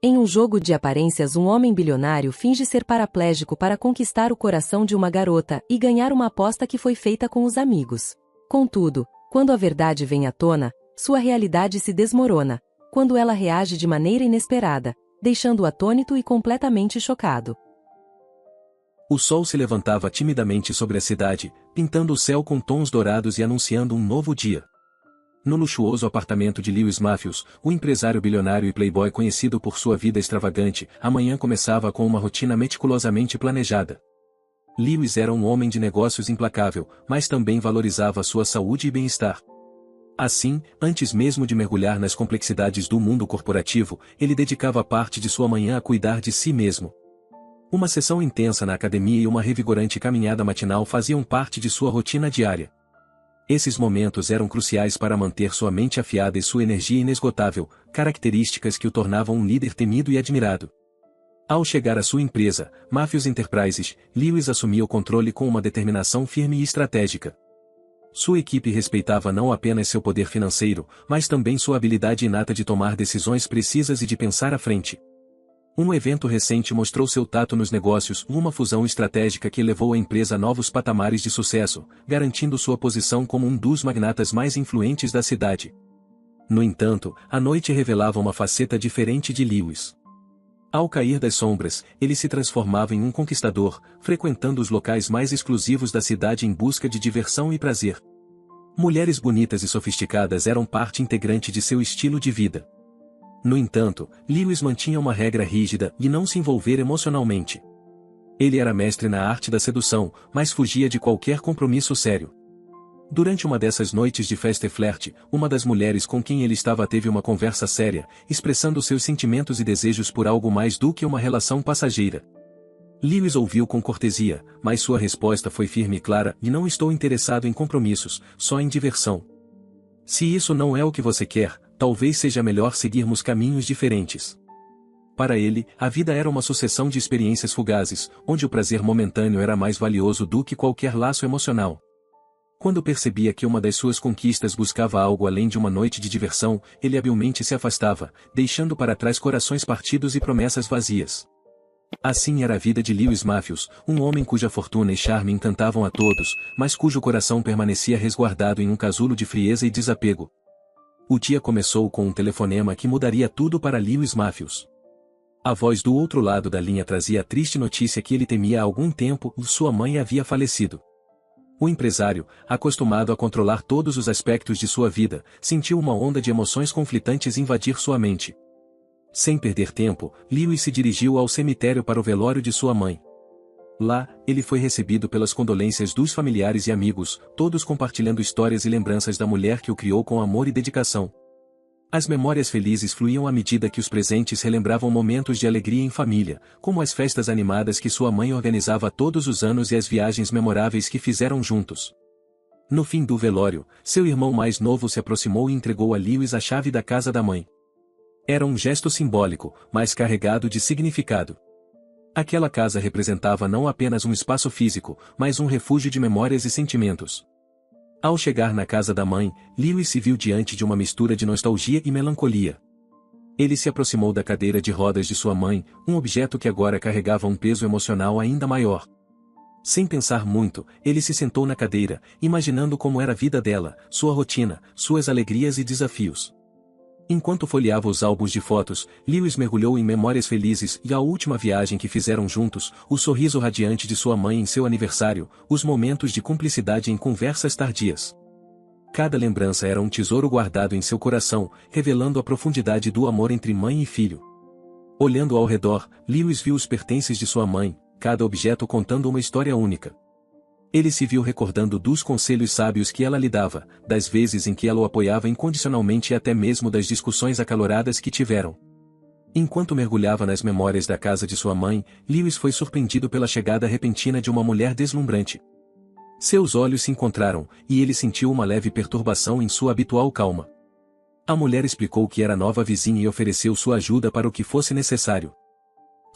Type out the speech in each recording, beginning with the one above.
Em um jogo de aparências, um homem bilionário finge ser paraplégico para conquistar o coração de uma garota e ganhar uma aposta que foi feita com os amigos. Contudo, quando a verdade vem à tona, sua realidade se desmorona, quando ela reage de maneira inesperada, deixando-o atônito e completamente chocado. O sol se levantava timidamente sobre a cidade, pintando o céu com tons dourados e anunciando um novo dia. No luxuoso apartamento de Lewis Matthews, o empresário bilionário e playboy conhecido por sua vida extravagante, a manhã começava com uma rotina meticulosamente planejada. Lewis era um homem de negócios implacável, mas também valorizava sua saúde e bem-estar. Assim, antes mesmo de mergulhar nas complexidades do mundo corporativo, ele dedicava parte de sua manhã a cuidar de si mesmo. Uma sessão intensa na academia e uma revigorante caminhada matinal faziam parte de sua rotina diária. Esses momentos eram cruciais para manter sua mente afiada e sua energia inesgotável, características que o tornavam um líder temido e admirado. Ao chegar à sua empresa, Matthews Enterprises, Lewis assumiu o controle com uma determinação firme e estratégica. Sua equipe respeitava não apenas seu poder financeiro, mas também sua habilidade inata de tomar decisões precisas e de pensar à frente. Um evento recente mostrou seu tato nos negócios, uma fusão estratégica que levou a empresa a novos patamares de sucesso, garantindo sua posição como um dos magnatas mais influentes da cidade. No entanto, a noite revelava uma faceta diferente de Lewis. Ao cair das sombras, ele se transformava em um conquistador, frequentando os locais mais exclusivos da cidade em busca de diversão e prazer. Mulheres bonitas e sofisticadas eram parte integrante de seu estilo de vida. No entanto, Lewis mantinha uma regra rígida e não se envolver emocionalmente. Ele era mestre na arte da sedução, mas fugia de qualquer compromisso sério. Durante uma dessas noites de festa e flerte, uma das mulheres com quem ele estava teve uma conversa séria, expressando seus sentimentos e desejos por algo mais do que uma relação passageira. Lewis ouviu com cortesia, mas sua resposta foi firme e clara: "E não estou interessado em compromissos, só em diversão. Se isso não é o que você quer, talvez seja melhor seguirmos caminhos diferentes." Para ele, a vida era uma sucessão de experiências fugazes, onde o prazer momentâneo era mais valioso do que qualquer laço emocional. Quando percebia que uma das suas conquistas buscava algo além de uma noite de diversão, ele habilmente se afastava, deixando para trás corações partidos e promessas vazias. Assim era a vida de Lewis Matthews, um homem cuja fortuna e charme encantavam a todos, mas cujo coração permanecia resguardado em um casulo de frieza e desapego. O dia começou com um telefonema que mudaria tudo para Lewis Matthews. A voz do outro lado da linha trazia a triste notícia que ele temia há algum tempo: sua mãe havia falecido. O empresário, acostumado a controlar todos os aspectos de sua vida, sentiu uma onda de emoções conflitantes invadir sua mente. Sem perder tempo, Lewis se dirigiu ao cemitério para o velório de sua mãe. Lá, ele foi recebido pelas condolências dos familiares e amigos, todos compartilhando histórias e lembranças da mulher que o criou com amor e dedicação. As memórias felizes fluíam à medida que os presentes relembravam momentos de alegria em família, como as festas animadas que sua mãe organizava todos os anos e as viagens memoráveis que fizeram juntos. No fim do velório, seu irmão mais novo se aproximou e entregou a Lewis a chave da casa da mãe. Era um gesto simbólico, mas carregado de significado. Aquela casa representava não apenas um espaço físico, mas um refúgio de memórias e sentimentos. Ao chegar na casa da mãe, Lewis se viu diante de uma mistura de nostalgia e melancolia. Ele se aproximou da cadeira de rodas de sua mãe, um objeto que agora carregava um peso emocional ainda maior. Sem pensar muito, ele se sentou na cadeira, imaginando como era a vida dela, sua rotina, suas alegrias e desafios. Enquanto folheava os álbuns de fotos, Lewis mergulhou em memórias felizes e a última viagem que fizeram juntos, o sorriso radiante de sua mãe em seu aniversário, os momentos de cumplicidade em conversas tardias. Cada lembrança era um tesouro guardado em seu coração, revelando a profundidade do amor entre mãe e filho. Olhando ao redor, Lewis viu os pertences de sua mãe, cada objeto contando uma história única. Ele se viu recordando dos conselhos sábios que ela lhe dava, das vezes em que ela o apoiava incondicionalmente e até mesmo das discussões acaloradas que tiveram. Enquanto mergulhava nas memórias da casa de sua mãe, Lewis foi surpreendido pela chegada repentina de uma mulher deslumbrante. Seus olhos se encontraram, e ele sentiu uma leve perturbação em sua habitual calma. A mulher explicou que era nova vizinha e ofereceu sua ajuda para o que fosse necessário.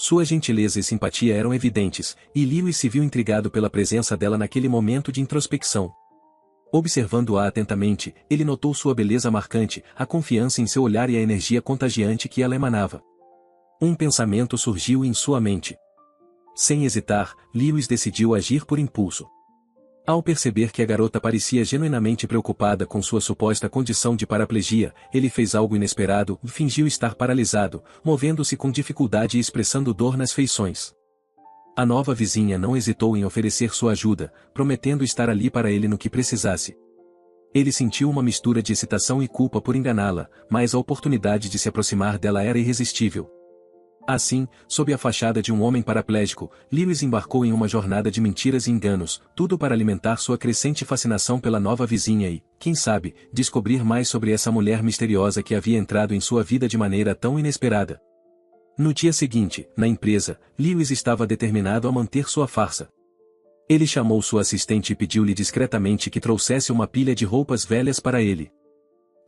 Sua gentileza e simpatia eram evidentes, e Lewis se viu intrigado pela presença dela naquele momento de introspecção. Observando-a atentamente, ele notou sua beleza marcante, a confiança em seu olhar e a energia contagiante que ela emanava. Um pensamento surgiu em sua mente. Sem hesitar, Lewis decidiu agir por impulso. Ao perceber que a garota parecia genuinamente preocupada com sua suposta condição de paraplegia, ele fez algo inesperado e fingiu estar paralisado, movendo-se com dificuldade e expressando dor nas feições. A nova vizinha não hesitou em oferecer sua ajuda, prometendo estar ali para ele no que precisasse. Ele sentiu uma mistura de excitação e culpa por enganá-la, mas a oportunidade de se aproximar dela era irresistível. Assim, sob a fachada de um homem paraplégico, Lewis embarcou em uma jornada de mentiras e enganos, tudo para alimentar sua crescente fascinação pela nova vizinha e, quem sabe, descobrir mais sobre essa mulher misteriosa que havia entrado em sua vida de maneira tão inesperada. No dia seguinte, na empresa, Lewis estava determinado a manter sua farsa. Ele chamou sua assistente e pediu-lhe discretamente que trouxesse uma pilha de roupas velhas para ele.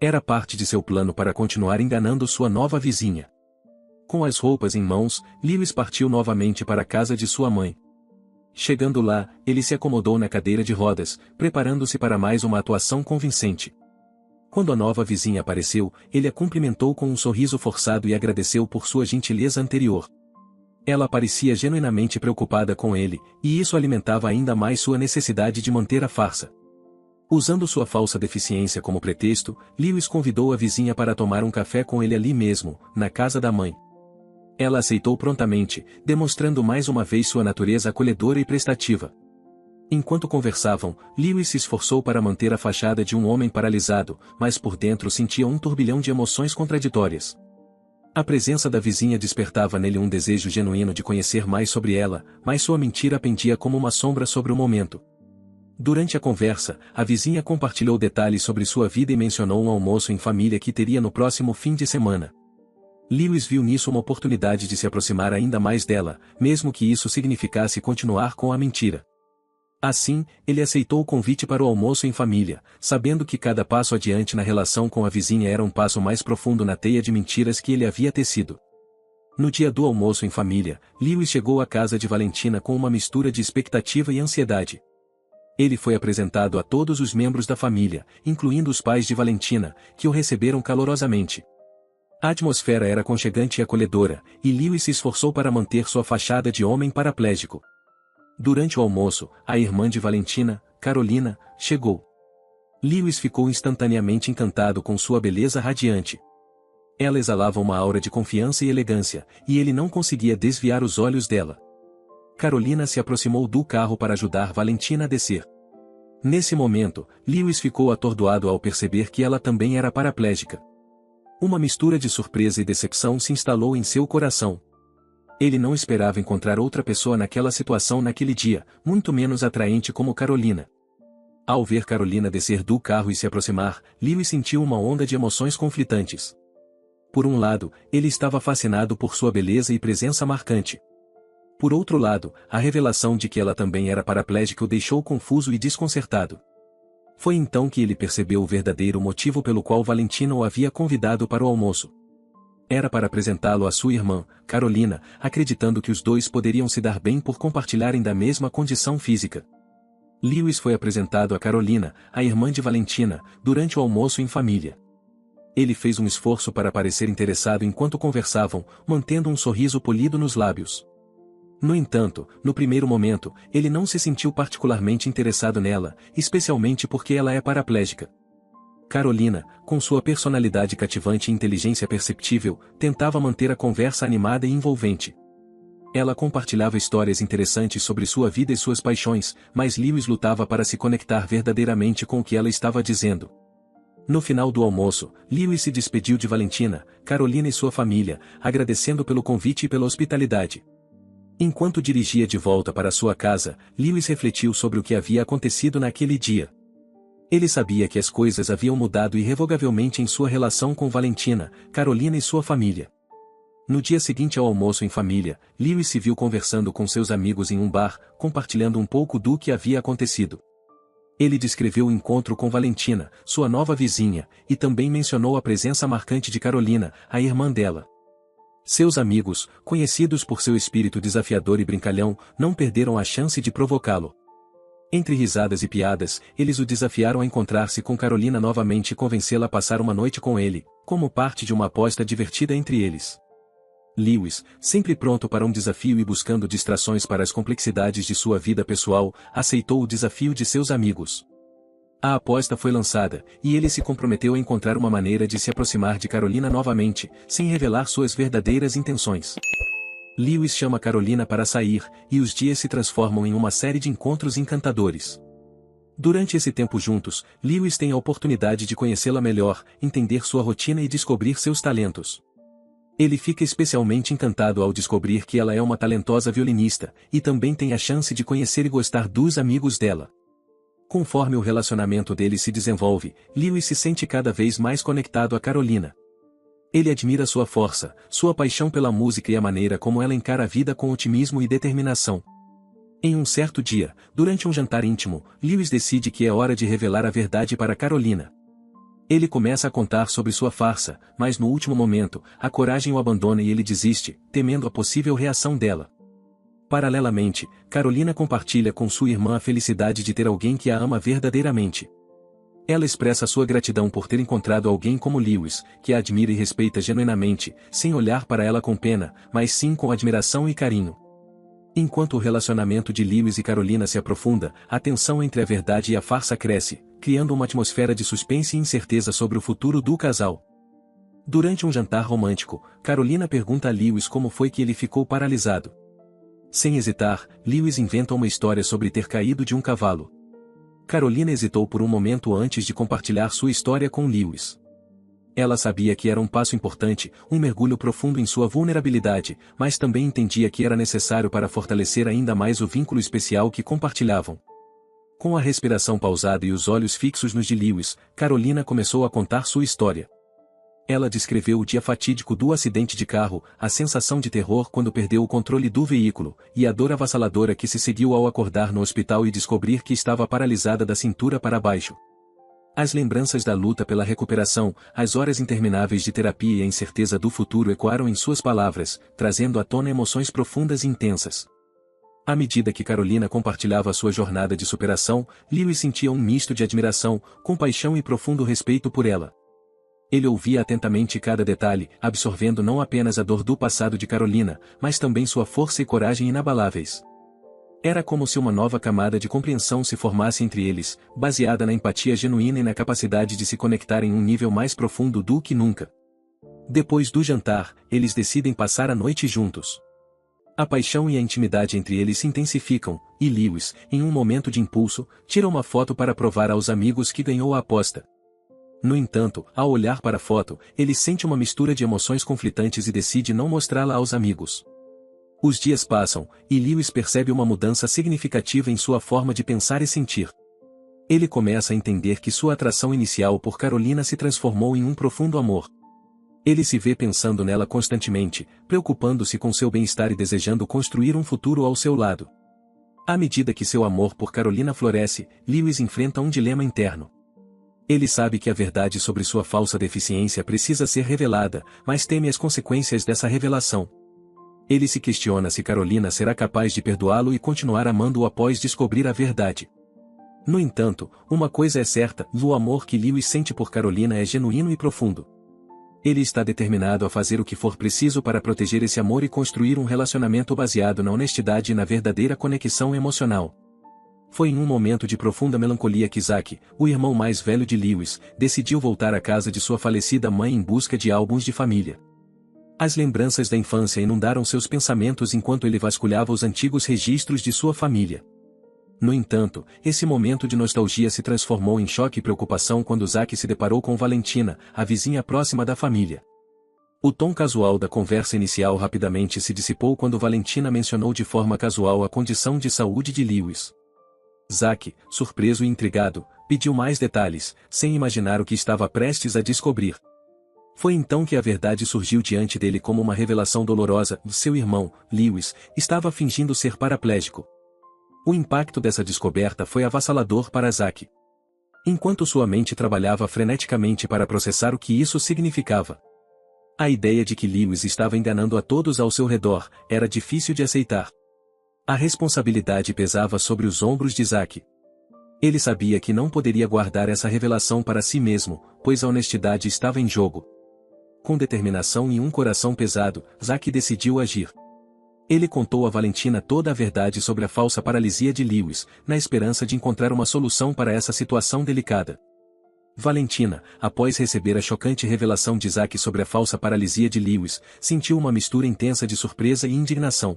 Era parte de seu plano para continuar enganando sua nova vizinha. Com as roupas em mãos, Lewis partiu novamente para a casa de sua mãe. Chegando lá, ele se acomodou na cadeira de rodas, preparando-se para mais uma atuação convincente. Quando a nova vizinha apareceu, ele a cumprimentou com um sorriso forçado e agradeceu por sua gentileza anterior. Ela parecia genuinamente preocupada com ele, e isso alimentava ainda mais sua necessidade de manter a farsa. Usando sua falsa deficiência como pretexto, Lewis convidou a vizinha para tomar um café com ele ali mesmo, na casa da mãe. Ela aceitou prontamente, demonstrando mais uma vez sua natureza acolhedora e prestativa. Enquanto conversavam, Lewis se esforçou para manter a fachada de um homem paralisado, mas por dentro sentia um turbilhão de emoções contraditórias. A presença da vizinha despertava nele um desejo genuíno de conhecer mais sobre ela, mas sua mentira pendia como uma sombra sobre o momento. Durante a conversa, a vizinha compartilhou detalhes sobre sua vida e mencionou um almoço em família que teria no próximo fim de semana. Lewis viu nisso uma oportunidade de se aproximar ainda mais dela, mesmo que isso significasse continuar com a mentira. Assim, ele aceitou o convite para o almoço em família, sabendo que cada passo adiante na relação com a vizinha era um passo mais profundo na teia de mentiras que ele havia tecido. No dia do almoço em família, Lewis chegou à casa de Valentina com uma mistura de expectativa e ansiedade. Ele foi apresentado a todos os membros da família, incluindo os pais de Valentina, que o receberam calorosamente. A atmosfera era aconchegante e acolhedora, e Lewis se esforçou para manter sua fachada de homem paraplégico. Durante o almoço, a irmã de Valentina, Carolina, chegou. Lewis ficou instantaneamente encantado com sua beleza radiante. Ela exalava uma aura de confiança e elegância, e ele não conseguia desviar os olhos dela. Carolina se aproximou do carro para ajudar Valentina a descer. Nesse momento, Lewis ficou atordoado ao perceber que ela também era paraplégica. Uma mistura de surpresa e decepção se instalou em seu coração. Ele não esperava encontrar outra pessoa naquela situação naquele dia, muito menos atraente como Carolina. Ao ver Carolina descer do carro e se aproximar, Lewis sentiu uma onda de emoções conflitantes. Por um lado, ele estava fascinado por sua beleza e presença marcante. Por outro lado, a revelação de que ela também era paraplégica o deixou confuso e desconcertado. Foi então que ele percebeu o verdadeiro motivo pelo qual Valentina o havia convidado para o almoço. Era para apresentá-lo à sua irmã, Carolina, acreditando que os dois poderiam se dar bem por compartilharem da mesma condição física. Lewis foi apresentado a Carolina, a irmã de Valentina, durante o almoço em família. Ele fez um esforço para parecer interessado enquanto conversavam, mantendo um sorriso polido nos lábios. No entanto, no primeiro momento, ele não se sentiu particularmente interessado nela, especialmente porque ela é paraplégica. Carolina, com sua personalidade cativante e inteligência perceptível, tentava manter a conversa animada e envolvente. Ela compartilhava histórias interessantes sobre sua vida e suas paixões, mas Lewis lutava para se conectar verdadeiramente com o que ela estava dizendo. No final do almoço, Lewis se despediu de Valentina, Carolina e sua família, agradecendo pelo convite e pela hospitalidade. Enquanto dirigia de volta para sua casa, Lewis refletiu sobre o que havia acontecido naquele dia. Ele sabia que as coisas haviam mudado irrevogavelmente em sua relação com Valentina, Carolina e sua família. No dia seguinte ao almoço em família, Lewis se viu conversando com seus amigos em um bar, compartilhando um pouco do que havia acontecido. Ele descreveu o encontro com Valentina, sua nova vizinha, e também mencionou a presença marcante de Carolina, a irmã dela. Seus amigos, conhecidos por seu espírito desafiador e brincalhão, não perderam a chance de provocá-lo. Entre risadas e piadas, eles o desafiaram a encontrar-se com Carolina novamente e convencê-la a passar uma noite com ele, como parte de uma aposta divertida entre eles. Lewis, sempre pronto para um desafio e buscando distrações para as complexidades de sua vida pessoal, aceitou o desafio de seus amigos. A aposta foi lançada, e ele se comprometeu a encontrar uma maneira de se aproximar de Carolina novamente, sem revelar suas verdadeiras intenções. Lewis chama Carolina para sair, e os dias se transformam em uma série de encontros encantadores. Durante esse tempo juntos, Lewis tem a oportunidade de conhecê-la melhor, entender sua rotina e descobrir seus talentos. Ele fica especialmente encantado ao descobrir que ela é uma talentosa violinista, e também tem a chance de conhecer e gostar dos amigos dela. Conforme o relacionamento deles se desenvolve, Lewis se sente cada vez mais conectado a Carolina. Ele admira sua força, sua paixão pela música e a maneira como ela encara a vida com otimismo e determinação. Em um certo dia, durante um jantar íntimo, Lewis decide que é hora de revelar a verdade para Carolina. Ele começa a contar sobre sua farsa, mas no último momento, a coragem o abandona e ele desiste, temendo a possível reação dela. Paralelamente, Carolina compartilha com sua irmã a felicidade de ter alguém que a ama verdadeiramente. Ela expressa sua gratidão por ter encontrado alguém como Lewis, que a admira e respeita genuinamente, sem olhar para ela com pena, mas sim com admiração e carinho. Enquanto o relacionamento de Lewis e Carolina se aprofunda, a tensão entre a verdade e a farsa cresce, criando uma atmosfera de suspense e incerteza sobre o futuro do casal. Durante um jantar romântico, Carolina pergunta a Lewis como foi que ele ficou paralisado. Sem hesitar, Lewis inventa uma história sobre ter caído de um cavalo. Carolina hesitou por um momento antes de compartilhar sua história com Lewis. Ela sabia que era um passo importante, um mergulho profundo em sua vulnerabilidade, mas também entendia que era necessário para fortalecer ainda mais o vínculo especial que compartilhavam. Com a respiração pausada e os olhos fixos nos de Lewis, Carolina começou a contar sua história. Ela descreveu o dia fatídico do acidente de carro, a sensação de terror quando perdeu o controle do veículo, e a dor avassaladora que se seguiu ao acordar no hospital e descobrir que estava paralisada da cintura para baixo. As lembranças da luta pela recuperação, as horas intermináveis de terapia e a incerteza do futuro ecoaram em suas palavras, trazendo à tona emoções profundas e intensas. À medida que Carolina compartilhava sua jornada de superação, Lewis sentia um misto de admiração, compaixão e profundo respeito por ela. Ele ouvia atentamente cada detalhe, absorvendo não apenas a dor do passado de Carolina, mas também sua força e coragem inabaláveis. Era como se uma nova camada de compreensão se formasse entre eles, baseada na empatia genuína e na capacidade de se conectar em um nível mais profundo do que nunca. Depois do jantar, eles decidem passar a noite juntos. A paixão e a intimidade entre eles se intensificam, e Lewis, em um momento de impulso, tira uma foto para provar aos amigos que ganhou a aposta. No entanto, ao olhar para a foto, ele sente uma mistura de emoções conflitantes e decide não mostrá-la aos amigos. Os dias passam, e Lewis percebe uma mudança significativa em sua forma de pensar e sentir. Ele começa a entender que sua atração inicial por Carolina se transformou em um profundo amor. Ele se vê pensando nela constantemente, preocupando-se com seu bem-estar e desejando construir um futuro ao seu lado. À medida que seu amor por Carolina floresce, Lewis enfrenta um dilema interno. Ele sabe que a verdade sobre sua falsa deficiência precisa ser revelada, mas teme as consequências dessa revelação. Ele se questiona se Carolina será capaz de perdoá-lo e continuar amando-o após descobrir a verdade. No entanto, uma coisa é certa, o amor que Lewis sente por Carolina é genuíno e profundo. Ele está determinado a fazer o que for preciso para proteger esse amor e construir um relacionamento baseado na honestidade e na verdadeira conexão emocional. Foi em um momento de profunda melancolia que Zack, o irmão mais velho de Lewis, decidiu voltar à casa de sua falecida mãe em busca de álbuns de família. As lembranças da infância inundaram seus pensamentos enquanto ele vasculhava os antigos registros de sua família. No entanto, esse momento de nostalgia se transformou em choque e preocupação quando Zack se deparou com Valentina, a vizinha próxima da família. O tom casual da conversa inicial rapidamente se dissipou quando Valentina mencionou de forma casual a condição de saúde de Lewis. Zack, surpreso e intrigado, pediu mais detalhes, sem imaginar o que estava prestes a descobrir. Foi então que a verdade surgiu diante dele como uma revelação dolorosa: seu irmão, Lewis, estava fingindo ser paraplégico. O impacto dessa descoberta foi avassalador para Zack. Enquanto sua mente trabalhava freneticamente para processar o que isso significava. A ideia de que Lewis estava enganando a todos ao seu redor era difícil de aceitar. A responsabilidade pesava sobre os ombros de Zack. Ele sabia que não poderia guardar essa revelação para si mesmo, pois a honestidade estava em jogo. Com determinação e um coração pesado, Zack decidiu agir. Ele contou a Valentina toda a verdade sobre a falsa paralisia de Lewis, na esperança de encontrar uma solução para essa situação delicada. Valentina, após receber a chocante revelação de Zack sobre a falsa paralisia de Lewis, sentiu uma mistura intensa de surpresa e indignação.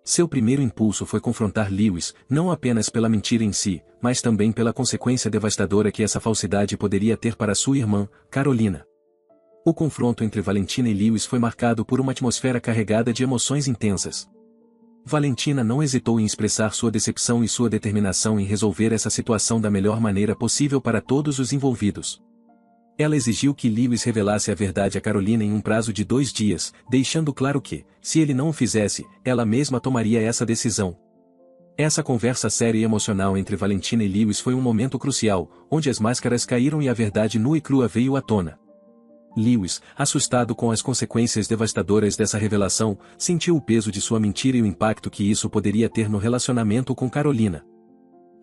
Seu primeiro impulso foi confrontar Lewis, não apenas pela mentira em si, mas também pela consequência devastadora que essa falsidade poderia ter para sua irmã, Carolina. O confronto entre Valentina e Lewis foi marcado por uma atmosfera carregada de emoções intensas. Valentina não hesitou em expressar sua decepção e sua determinação em resolver essa situação da melhor maneira possível para todos os envolvidos. Ela exigiu que Lewis revelasse a verdade a Carolina em um prazo de 2 dias, deixando claro que, se ele não o fizesse, ela mesma tomaria essa decisão. Essa conversa séria e emocional entre Valentina e Lewis foi um momento crucial, onde as máscaras caíram e a verdade nua e crua veio à tona. Lewis, assustado com as consequências devastadoras dessa revelação, sentiu o peso de sua mentira e o impacto que isso poderia ter no relacionamento com Carolina.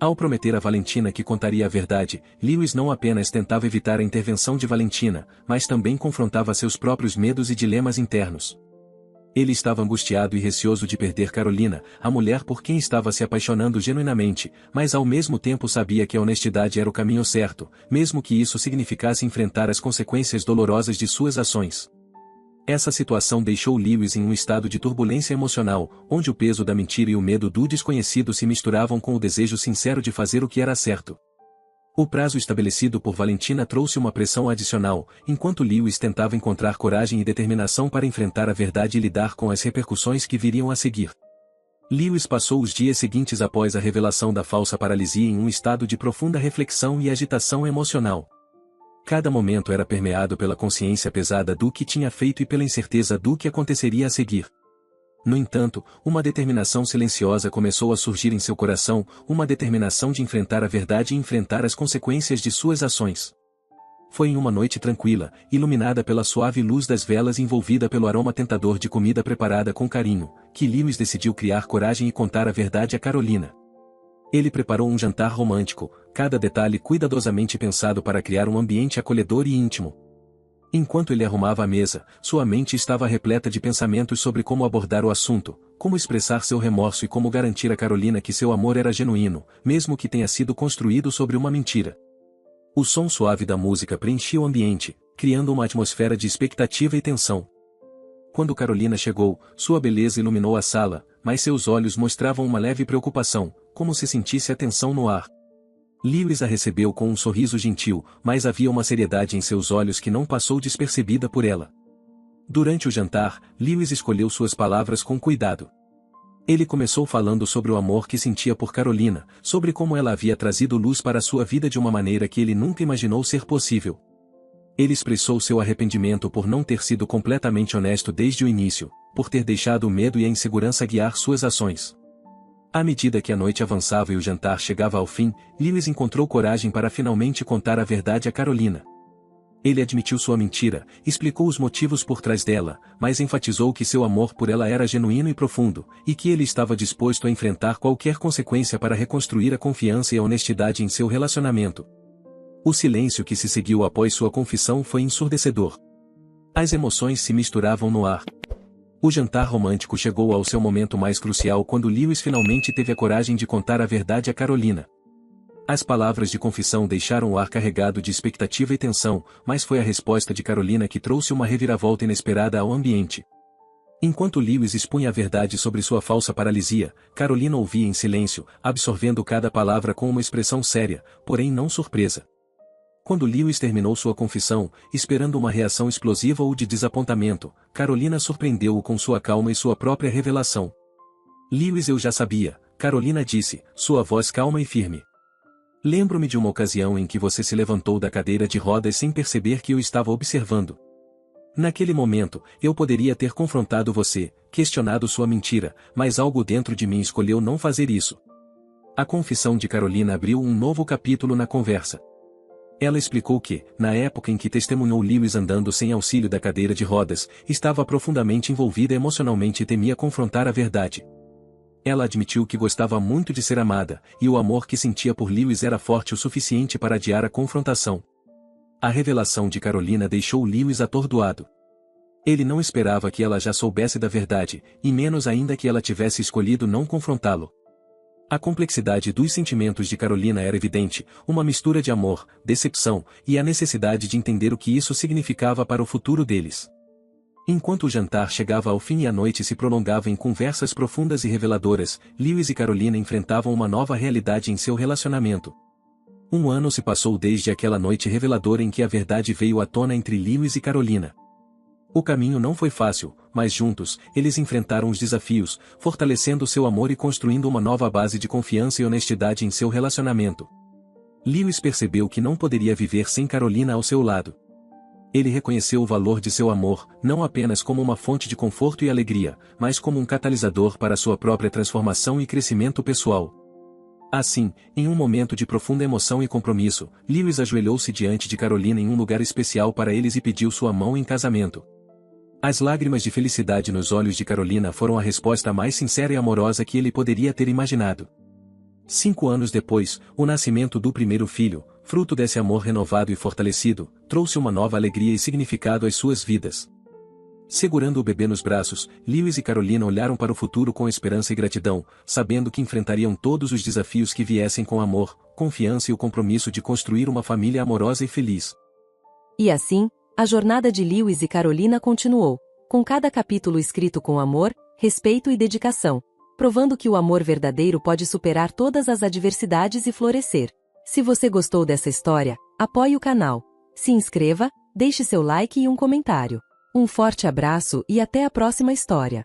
Ao prometer a Valentina que contaria a verdade, Lewis não apenas tentava evitar a intervenção de Valentina, mas também confrontava seus próprios medos e dilemas internos. Ele estava angustiado e receoso de perder Carolina, a mulher por quem estava se apaixonando genuinamente, mas ao mesmo tempo sabia que a honestidade era o caminho certo, mesmo que isso significasse enfrentar as consequências dolorosas de suas ações. Essa situação deixou Lewis em um estado de turbulência emocional, onde o peso da mentira e o medo do desconhecido se misturavam com o desejo sincero de fazer o que era certo. O prazo estabelecido por Valentina trouxe uma pressão adicional, enquanto Lewis tentava encontrar coragem e determinação para enfrentar a verdade e lidar com as repercussões que viriam a seguir. Lewis passou os dias seguintes após a revelação da falsa paralisia em um estado de profunda reflexão e agitação emocional. Cada momento era permeado pela consciência pesada do que tinha feito e pela incerteza do que aconteceria a seguir. No entanto, uma determinação silenciosa começou a surgir em seu coração, uma determinação de enfrentar a verdade e enfrentar as consequências de suas ações. Foi em uma noite tranquila, iluminada pela suave luz das velas e envolvida pelo aroma tentador de comida preparada com carinho, que Lewis decidiu criar coragem e contar a verdade a Carolina. Ele preparou um jantar romântico, cada detalhe cuidadosamente pensado para criar um ambiente acolhedor e íntimo. Enquanto ele arrumava a mesa, sua mente estava repleta de pensamentos sobre como abordar o assunto, como expressar seu remorso e como garantir a Carolina que seu amor era genuíno, mesmo que tenha sido construído sobre uma mentira. O som suave da música preenchia o ambiente, criando uma atmosfera de expectativa e tensão. Quando Carolina chegou, sua beleza iluminou a sala, mas seus olhos mostravam uma leve preocupação, como se sentisse a tensão no ar. Lewis a recebeu com um sorriso gentil, mas havia uma seriedade em seus olhos que não passou despercebida por ela. Durante o jantar, Lewis escolheu suas palavras com cuidado. Ele começou falando sobre o amor que sentia por Carolina, sobre como ela havia trazido luz para sua vida de uma maneira que ele nunca imaginou ser possível. Ele expressou seu arrependimento por não ter sido completamente honesto desde o início, por ter deixado o medo e a insegurança guiar suas ações. À medida que a noite avançava e o jantar chegava ao fim, Lewis encontrou coragem para finalmente contar a verdade a Carolina. Ele admitiu sua mentira, explicou os motivos por trás dela, mas enfatizou que seu amor por ela era genuíno e profundo, e que ele estava disposto a enfrentar qualquer consequência para reconstruir a confiança e a honestidade em seu relacionamento. O silêncio que se seguiu após sua confissão foi ensurdecedor. As emoções se misturavam no ar. O jantar romântico chegou ao seu momento mais crucial quando Lewis finalmente teve a coragem de contar a verdade a Carolina. As palavras de confissão deixaram o ar carregado de expectativa e tensão, mas foi a resposta de Carolina que trouxe uma reviravolta inesperada ao ambiente. Enquanto Lewis expunha a verdade sobre sua falsa paralisia, Carolina ouvia em silêncio, absorvendo cada palavra com uma expressão séria, porém não surpresa. Quando Lewis terminou sua confissão, esperando uma reação explosiva ou de desapontamento, Carolina surpreendeu-o com sua calma e sua própria revelação. Lewis, eu já sabia, Carolina disse, sua voz calma e firme. Lembro-me de uma ocasião em que você se levantou da cadeira de rodas sem perceber que eu estava observando. Naquele momento, eu poderia ter confrontado você, questionado sua mentira, mas algo dentro de mim escolheu não fazer isso. A confissão de Carolina abriu um novo capítulo na conversa. Ela explicou que, na época em que testemunhou Lewis andando sem auxílio da cadeira de rodas, estava profundamente envolvida emocionalmente e temia confrontar a verdade. Ela admitiu que gostava muito de ser amada, e o amor que sentia por Lewis era forte o suficiente para adiar a confrontação. A revelação de Carolina deixou Lewis atordoado. Ele não esperava que ela já soubesse da verdade, e menos ainda que ela tivesse escolhido não confrontá-lo. A complexidade dos sentimentos de Carolina era evidente, uma mistura de amor, decepção, e a necessidade de entender o que isso significava para o futuro deles. Enquanto o jantar chegava ao fim e a noite se prolongava em conversas profundas e reveladoras, Lewis e Carolina enfrentavam uma nova realidade em seu relacionamento. 1 ano se passou desde aquela noite reveladora em que a verdade veio à tona entre Lewis e Carolina. O caminho não foi fácil, mas juntos, eles enfrentaram os desafios, fortalecendo seu amor e construindo uma nova base de confiança e honestidade em seu relacionamento. Lewis percebeu que não poderia viver sem Carolina ao seu lado. Ele reconheceu o valor de seu amor, não apenas como uma fonte de conforto e alegria, mas como um catalisador para sua própria transformação e crescimento pessoal. Assim, em um momento de profunda emoção e compromisso, Lewis ajoelhou-se diante de Carolina em um lugar especial para eles e pediu sua mão em casamento. As lágrimas de felicidade nos olhos de Carolina foram a resposta mais sincera e amorosa que ele poderia ter imaginado. 5 anos depois, o nascimento do primeiro filho, fruto desse amor renovado e fortalecido, trouxe uma nova alegria e significado às suas vidas. Segurando o bebê nos braços, Lewis e Carolina olharam para o futuro com esperança e gratidão, sabendo que enfrentariam todos os desafios que viessem com amor, confiança e o compromisso de construir uma família amorosa e feliz. E assim, a jornada de Lewis e Carolina continuou, com cada capítulo escrito com amor, respeito e dedicação, provando que o amor verdadeiro pode superar todas as adversidades e florescer. Se você gostou dessa história, apoie o canal, se inscreva, deixe seu like e um comentário. Um forte abraço e até a próxima história.